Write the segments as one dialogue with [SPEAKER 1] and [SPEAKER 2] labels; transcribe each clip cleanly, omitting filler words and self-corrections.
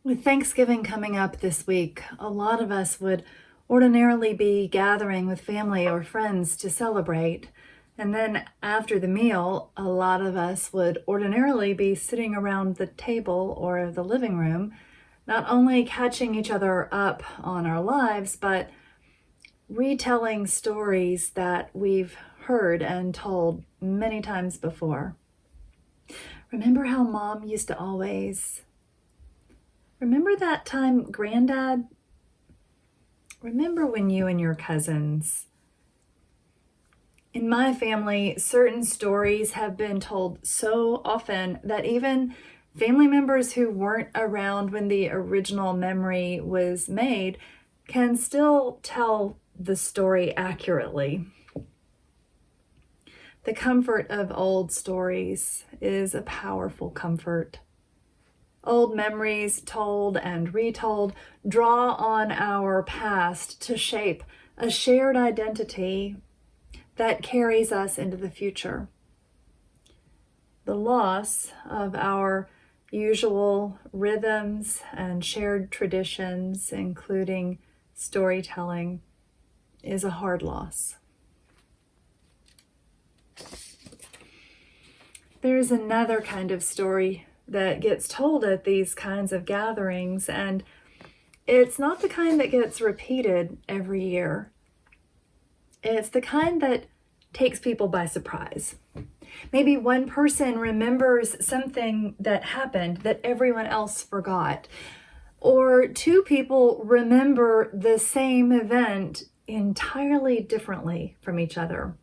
[SPEAKER 1] With Thanksgiving coming up this week, a lot of us would ordinarily be gathering with family or friends to celebrate. And then after the meal, a lot of us would ordinarily be sitting around the table or the living room, not only catching each other up on our lives, but retelling stories that we've heard and told many times before. Remember how Mom used to always... Remember that time, Granddad? Remember when you and your cousins... In my family, certain stories have been told so often that even family members who weren't around when the original memory was made can still tell the story accurately. The comfort of old stories is a powerful comfort. Old memories told and retold draw on our past to shape a shared identity that carries us into the future. The loss of our usual rhythms and shared traditions, including storytelling, is a hard loss. There's another kind of story that gets told at these kinds of gatherings, and it's not the kind that gets repeated every year. It's the kind that takes people by surprise. Maybe one person remembers something that happened that everyone else forgot, or two people remember the same event entirely differently from each other.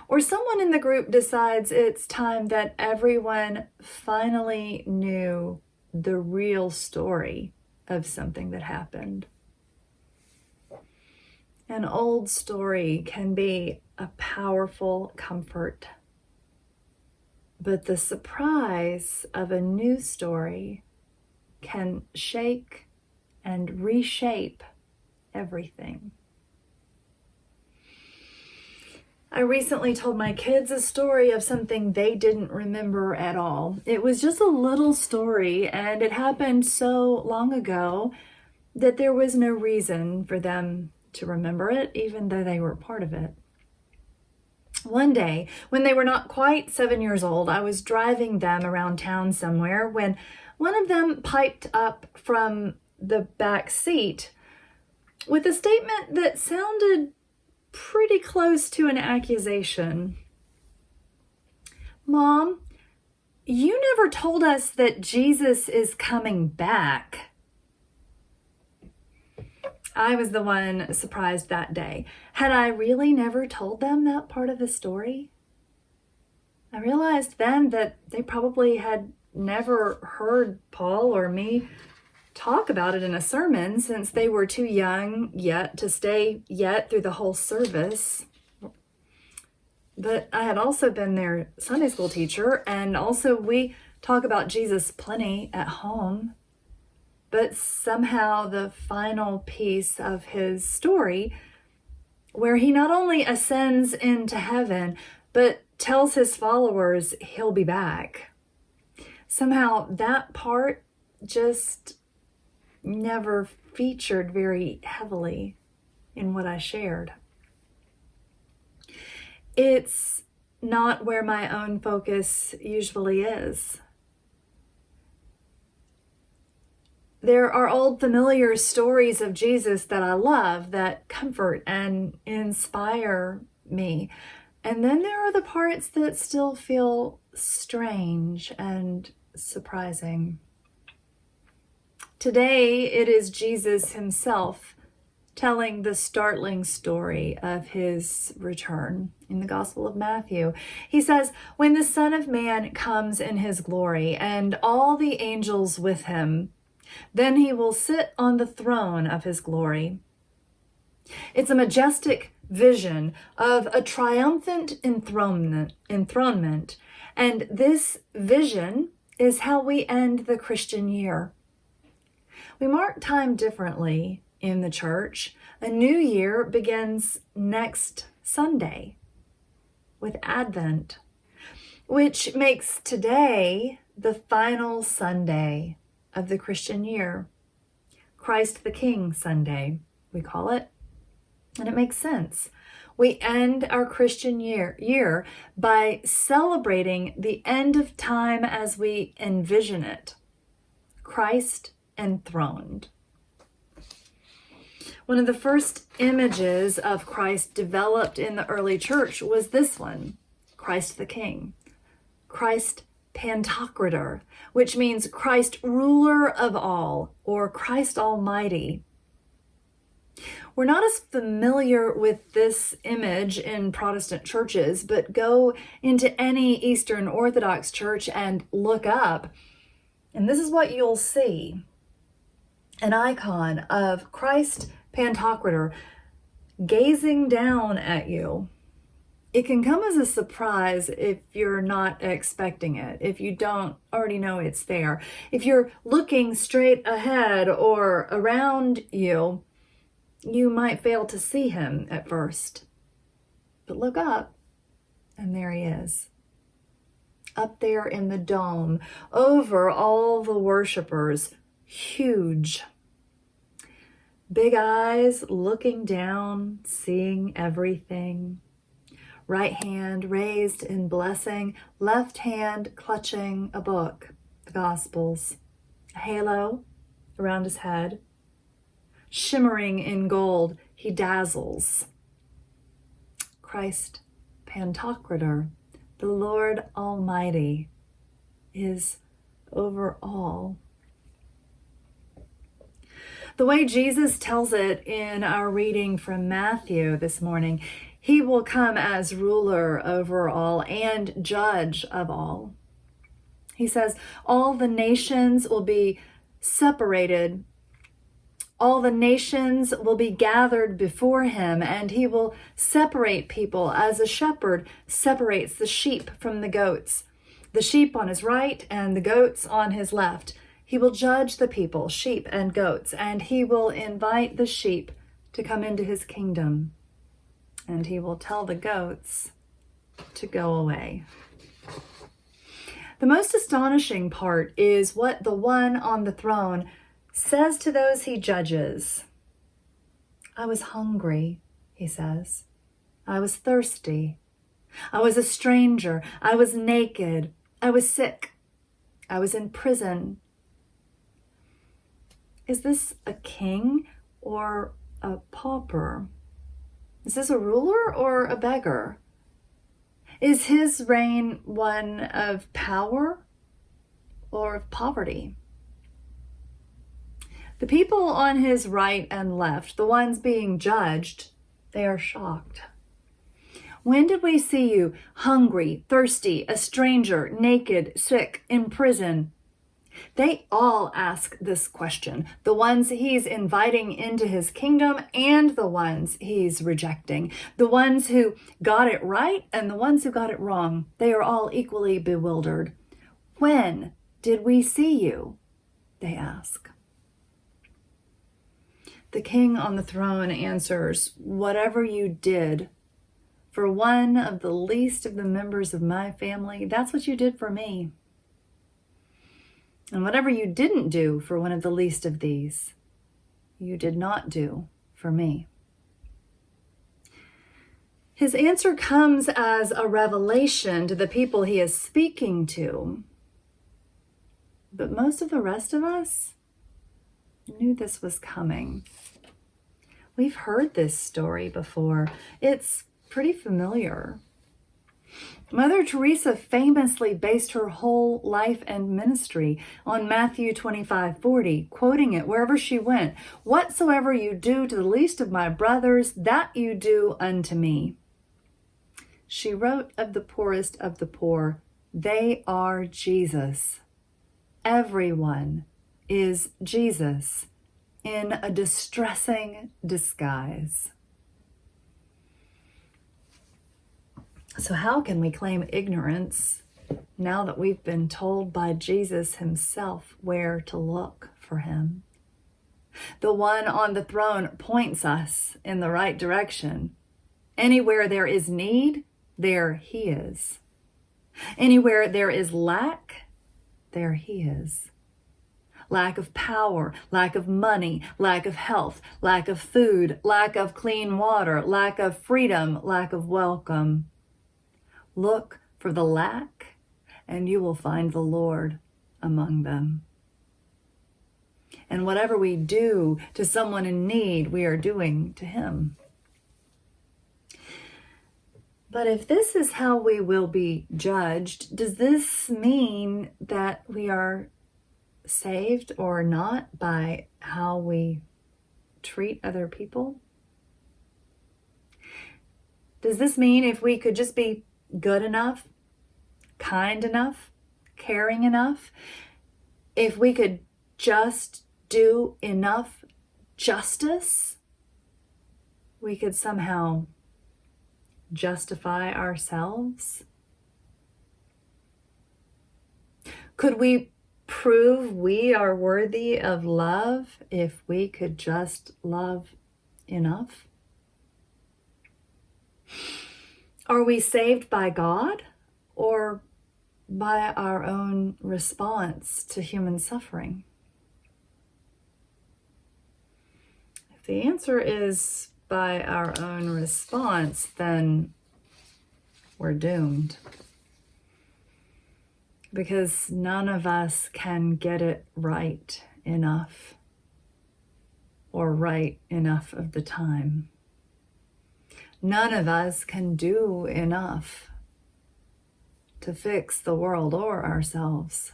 [SPEAKER 1] Or someone in the group decides it's time that everyone finally knew the real story of something that happened. An old story can be a powerful comfort, but the surprise of a new story can shake and reshape everything. I recently told my kids a story of something they didn't remember at all. It was just a little story, and it happened so long ago that there was no reason for them to remember it, even though they were part of it. One day, when they were not quite 7 years old, I was driving them around town somewhere when one of them piped up from the back seat with a statement that sounded pretty close to an accusation. "Mom, you never told us that Jesus is coming back." I was the one surprised that day. Had I really never told them that part of the story? I realized then that they probably had never heard Paul or me talk about it in a sermon, since they were too young yet to stay yet through the whole service. But I had also been their Sunday school teacher, and also we talk about Jesus plenty at home. But somehow the final piece of his story, where he not only ascends into heaven, but tells his followers he'll be back, somehow that part just never featured very heavily in what I shared. It's not where my own focus usually is. There are old familiar stories of Jesus that I love, that comfort and inspire me. And then there are the parts that still feel strange and surprising. Today, it is Jesus himself telling the startling story of his return in the Gospel of Matthew. He says, "When the Son of Man comes in his glory and all the angels with him, then he will sit on the throne of his glory." It's a majestic vision of a triumphant enthronement, and this vision is how we end the Christian year. We mark time differently in the church. A new year begins next Sunday with Advent, which makes today the final Sunday of the Christian year. Christ the King Sunday, we call it. And it makes sense. We end our Christian year by celebrating the end of time as we envision it. Christ enthroned. One of the first images of Christ developed in the early church was this one, Christ the King. Christ Pantocrator, which means Christ ruler of all, or Christ Almighty. We're not as familiar with this image in Protestant churches, but go into any Eastern Orthodox church and look up, and this is what you'll see. An icon of Christ Pantocrator gazing down at you. It can come as a surprise if you're not expecting it, if you don't already know it's there. If you're looking straight ahead or around you, you might fail to see him at first. But look up, and there he is. Up there in the dome, over all the worshipers, huge. Big eyes looking down, seeing everything. Right hand raised in blessing, left hand clutching a book, the Gospels. A halo around his head. Shimmering in gold, he dazzles. Christ Pantocrator, the Lord Almighty, is over all. The way Jesus tells it in our reading from Matthew this morning, he will come as ruler over all and judge of all. He says, all the nations will be separated. All the nations will be gathered before him, and he will separate people as a shepherd separates the sheep from the goats. The sheep on his right and the goats on his left. He will judge the people, sheep and goats, and he will invite the sheep to come into his kingdom. And he will tell the goats to go away. The most astonishing part is what the one on the throne says to those he judges. I was hungry, he says. I was thirsty. I was a stranger. I was naked. I was sick. I was in prison. Is this a king or a pauper? Is this a ruler or a beggar? Is his reign one of power or of poverty? The people on his right and left, the ones being judged, they are shocked. When did we see you hungry, thirsty, a stranger, naked, sick, in prison? They all ask this question, the ones he's inviting into his kingdom and the ones he's rejecting, the ones who got it right and the ones who got it wrong. They are all equally bewildered. When did we see you? They ask. The king on the throne answers, whatever you did for one of the least of the members of my family, that's what you did for me. And whatever you didn't do for one of the least of these, you did not do for me. His answer comes as a revelation to the people he is speaking to. But most of the rest of us knew this was coming. We've heard this story before. It's pretty familiar. Mother Teresa famously based her whole life and ministry on Matthew 25:40, quoting it wherever she went. Whatsoever you do to the least of my brothers, that you do unto me. She wrote of the poorest of the poor, they are Jesus. Everyone is Jesus in a distressing disguise. So how can we claim ignorance now that we've been told by Jesus himself where to look for him? The one on the throne points us in the right direction. Anywhere there is need, there he is. Anywhere there is lack, there he is. lack of power, lack of money, lack of health, lack of food, lack of clean water, lack of freedom, lack of welcome. Look for the lack, and you will find the Lord among them. And whatever we do to someone in need, we are doing to him. But if this is how we will be judged, does this mean that we are saved or not by how we treat other people? Does this mean if we could just be good enough, kind enough, caring enough, if we could just do enough justice, we could somehow justify ourselves? Could we prove we are worthy of love if we could just love enough? Are we saved by God or by our own response to human suffering? If the answer is by our own response, then we're doomed. Because none of us can get it right enough or right enough of the time. None of us can do enough to fix the world or ourselves.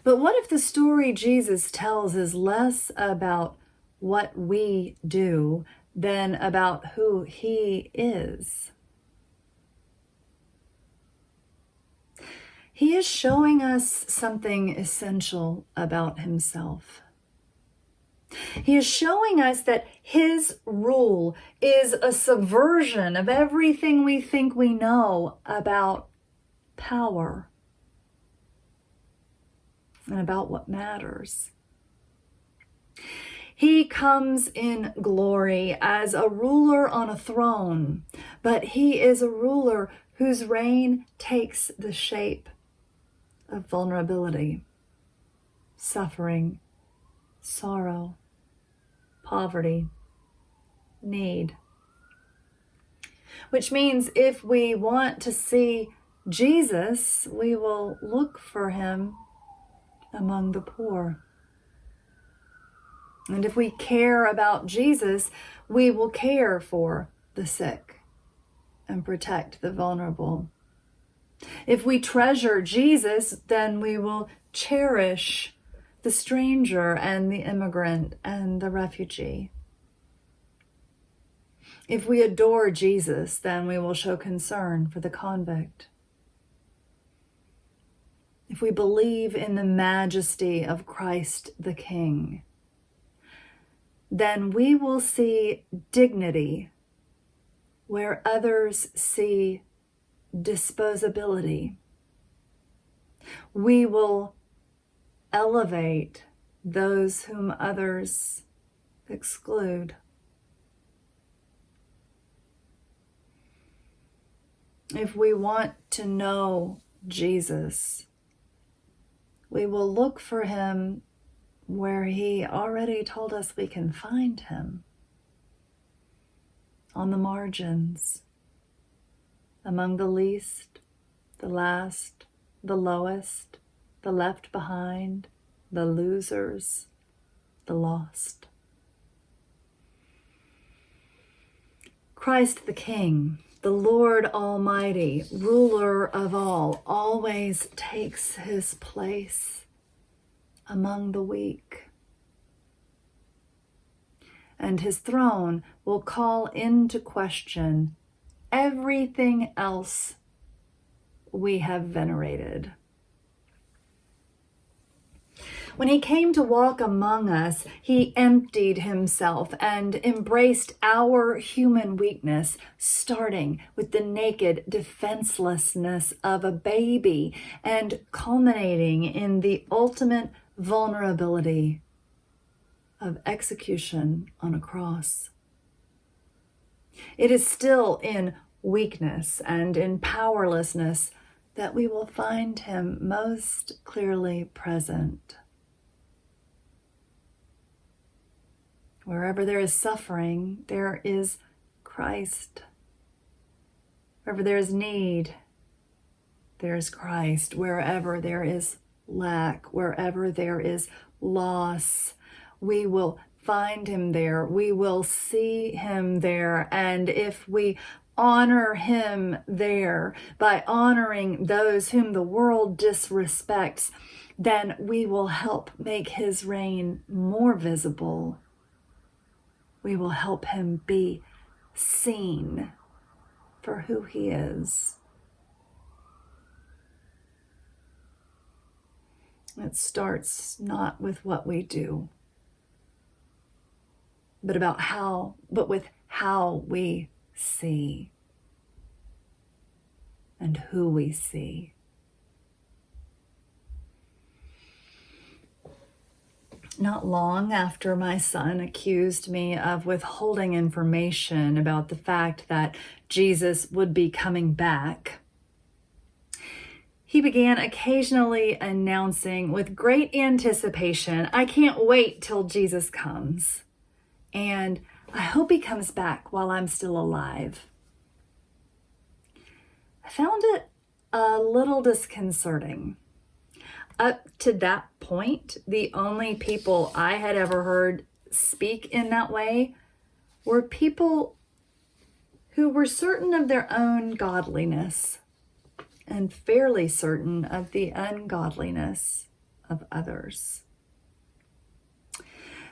[SPEAKER 1] But what if the story Jesus tells is less about what we do than about who he is? He is showing us something essential about himself. He is showing us that his rule is a subversion of everything we think we know about power and about what matters. He comes in glory as a ruler on a throne, but he is a ruler whose reign takes the shape of vulnerability, suffering, sorrow, poverty, need. Which means if we want to see Jesus, we will look for him among the poor. And if we care about Jesus, we will care for the sick and protect the vulnerable. If we treasure Jesus, then we will cherish the stranger and the immigrant and the refugee. If we adore Jesus, then we will show concern for the convict. If we believe in the majesty of Christ the King, then we will see dignity where others see disposability. We will elevate those whom others exclude. If we want to know Jesus, we will look for him where he already told us we can find him, on the margins, among the least, the last, the lowest, the left behind, the losers, the lost. Christ the King, the Lord Almighty, ruler of all, always takes his place among the weak. And his throne will call into question everything else we have venerated. When he came to walk among us, he emptied himself and embraced our human weakness, starting with the naked defenselessness of a baby and culminating in the ultimate vulnerability of execution on a cross. It is still in weakness and in powerlessness that we will find him most clearly present. Wherever there is suffering, there is Christ. Wherever there is need, there is Christ. Wherever there is lack, wherever there is loss, we will find him there. We will see him there. And if we honor him there by honoring those whom the world disrespects, then we will help make his reign more visible. We will help him be seen for who he is. It starts not with what we do, but with how we see and who we see. Not long after my son accused me of withholding information about the fact that Jesus would be coming back, he began occasionally announcing with great anticipation, "I can't wait till Jesus comes. And I hope he comes back while I'm still alive." I found it a little disconcerting. Up to that point, the only people I had ever heard speak in that way were people who were certain of their own godliness and fairly certain of the ungodliness of others.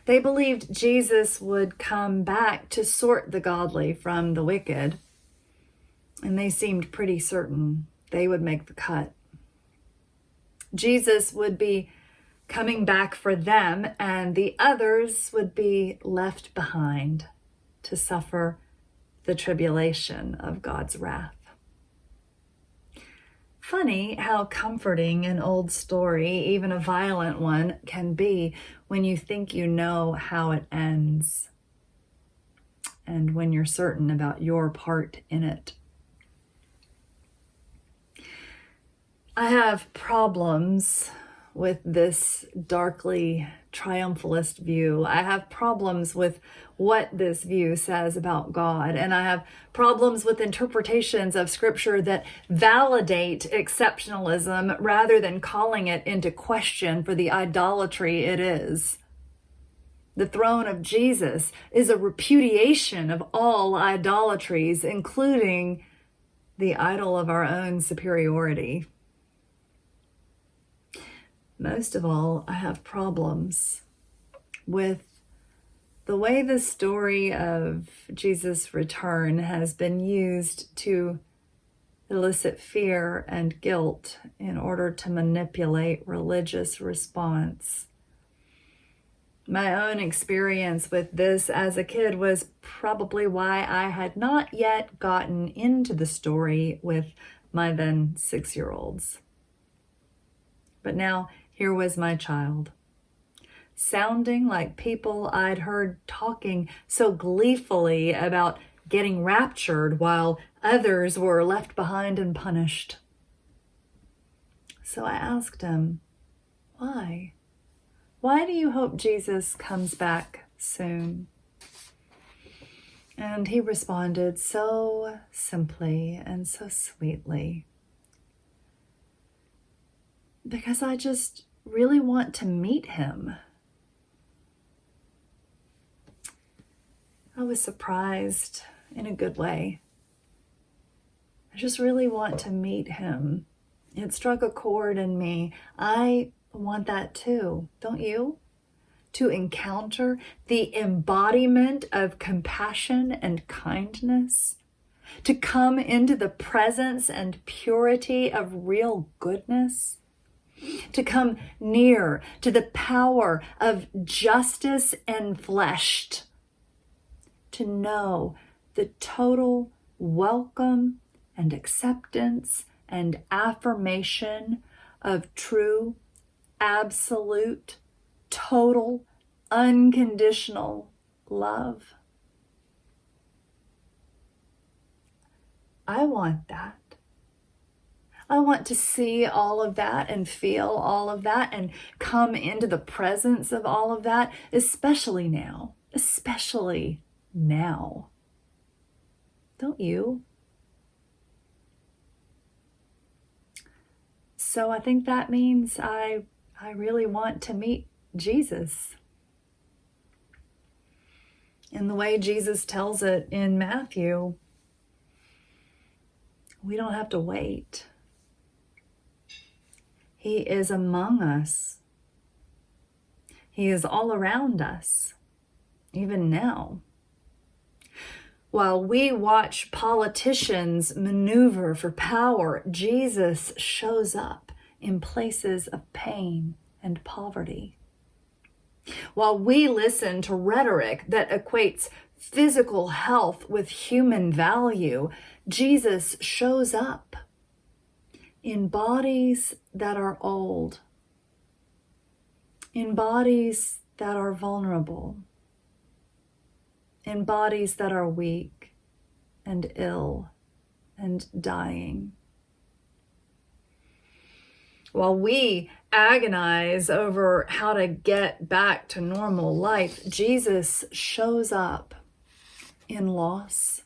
[SPEAKER 1] They believed Jesus would come back to sort the godly from the wicked, and they seemed pretty certain they would make the cut. Jesus would be coming back for them, and the others would be left behind to suffer the tribulation of God's wrath. Funny how comforting an old story, even a violent one, can be when you think you know how it ends and when you're certain about your part in it. I have problems with this darkly triumphalist view. I have problems with what this view says about God, and I have problems with interpretations of Scripture that validate exceptionalism rather than calling it into question for the idolatry it is. The throne of Jesus is a repudiation of all idolatries, including the idol of our own superiority. Most of all, I have problems with the way the story of Jesus' return has been used to elicit fear and guilt in order to manipulate religious response. My own experience with this as a kid was probably why I had not yet gotten into the story with my then 6-year-olds. But now, here was my child, sounding like people I'd heard talking so gleefully about getting raptured while others were left behind and punished. So I asked him, why? Why do you hope Jesus comes back soon? And he responded so simply and so sweetly, because I just really want to meet him. I was surprised in a good way. I just really want to meet him. It struck a chord in me. I want that too, don't you? To encounter the embodiment of compassion and kindness, to come into the presence and purity of real goodness, to come near to the power of justice enfleshed, to know the total welcome and acceptance and affirmation of true, absolute, total, unconditional love. I want that. I want to see all of that and feel all of that and come into the presence of all of that, especially now. Especially now. Don't you? So I think that means I really want to meet Jesus. In the way Jesus tells it in Matthew, we don't have to wait. He is among us. He is all around us, even now. While we watch politicians maneuver for power, Jesus shows up in places of pain and poverty. While we listen to rhetoric that equates physical health with human value, Jesus shows up in bodies that are old, in bodies that are vulnerable, in bodies that are weak and ill and dying. While we agonize over how to get back to normal life, Jesus shows up in loss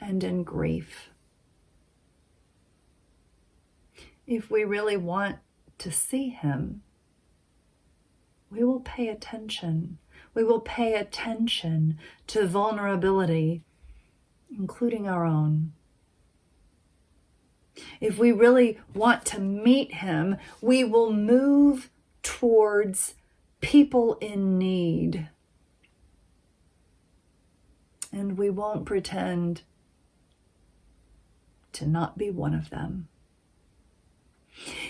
[SPEAKER 1] and in grief. If we really want to see him, we will pay attention. We will pay attention to vulnerability, including our own. If we really want to meet him, we will move towards people in need. And we won't pretend to not be one of them.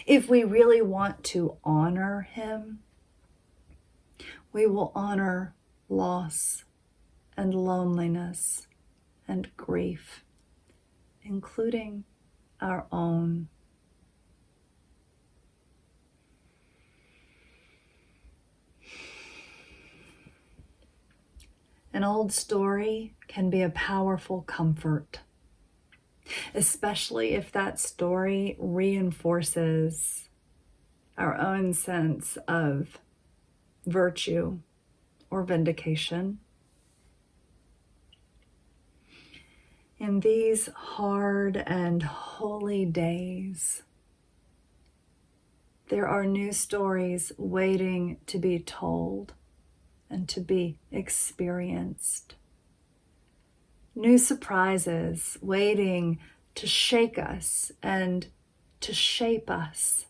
[SPEAKER 1] If we really want to honor him, we will honor loss and loneliness and grief, including our own. An old story can be a powerful comfort, especially if that story reinforces our own sense of virtue or vindication. In these hard and holy days, there are new stories waiting to be told and to be experienced. New surprises waiting to shake us and to shape us,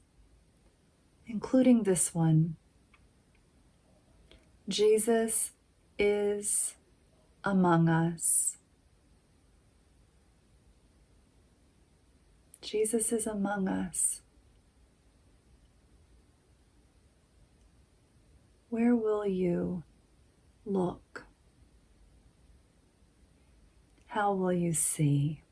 [SPEAKER 1] including this one. Jesus is among us. Jesus is among us. Where will you look? How will you see?